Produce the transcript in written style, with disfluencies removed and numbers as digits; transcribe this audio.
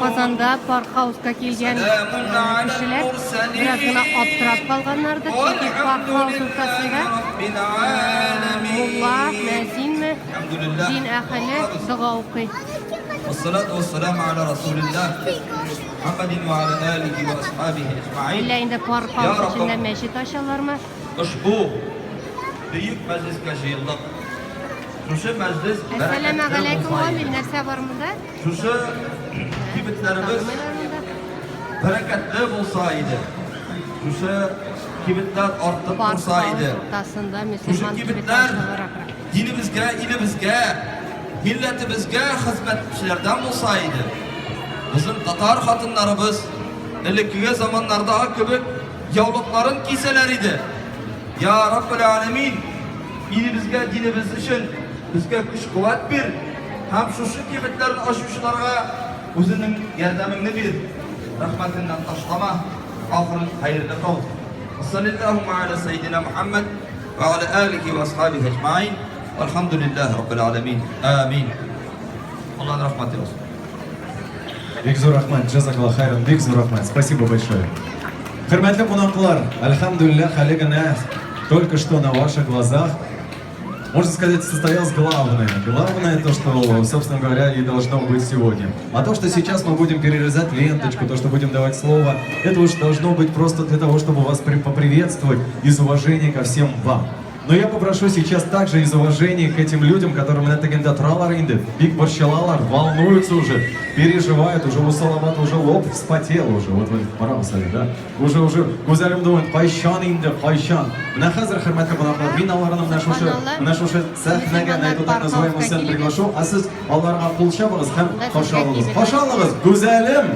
Qozonda Park House'ga kelgan kishilar birazgina obtirab qolganlardir. Chunki Park House o'rtasida mulla, muezzinmi, din ahli duo o'qiy. والصلاة والسلام على رسول الله محمد وعلى آله وأصحابه أجمعين. Illa endi Park House ichida masjid ocharlarmi? Ushbu buyuk majlisga yig'ildik. Shusha majlis Assalomu alaykum. Bir narsa bormi-da? Shusha kibitlarimiz barakatli bo'lsa edi. Shusha kibitlar ortib tursa edi. O'rtasida Shusha musulmon kibitlar dinimizga, ilimizga, millatimizga xizmatchilardan bo'lsa edi. Bizim Tatar xotinlarimiz ilgirgi zamonlarda kibit yavliqlarin kiysalar edi. Ya Rabbil alamin, dinimizga, dinimiz uchun bizga kuch-quvvat ber. Ham shu kibitlarni oshuvchilarga o'zining yordamingni ber. Rahmatindan tashlama. Oxirat xayrli qil. Sallallohu ala sayyidina Muhammad va ala alihi va ashabihi ajma'in. Alhamdulillah Rabbil alamin. Amin. Allohning rahmati olsun. Бекзур Рахман, джазакаллах хайран, Бекзур Рахман, спасибо большое. Хурматлы кунакалар, альхамдулиллах, халигана, только что на ваших глазах, можно сказать, состоялось главное. Главное то, что, собственно говоря, и должно быть сегодня. А то, что сейчас мы будем перерезать ленточку, то, что будем давать слово, это уж должно быть просто для того, чтобы вас поприветствовать из уважения ко всем вам. Но я попрошу сейчас также из уважения к этим людям, которым на тагендатралар инды, биг борщалалар, волнуются уже, переживают, уже у Салавата уже лоб вспотел уже, вот вы парамсали, да? Уже гузалим думают, пайшан инды, пайшан. На хазар херматка банахлар, мин алларным наш уже сахнага, на эту так называемую сцену приглашу, а сіз алларға пулчабығыз, һәм қошалығыз. Қошалығыз, гузалим!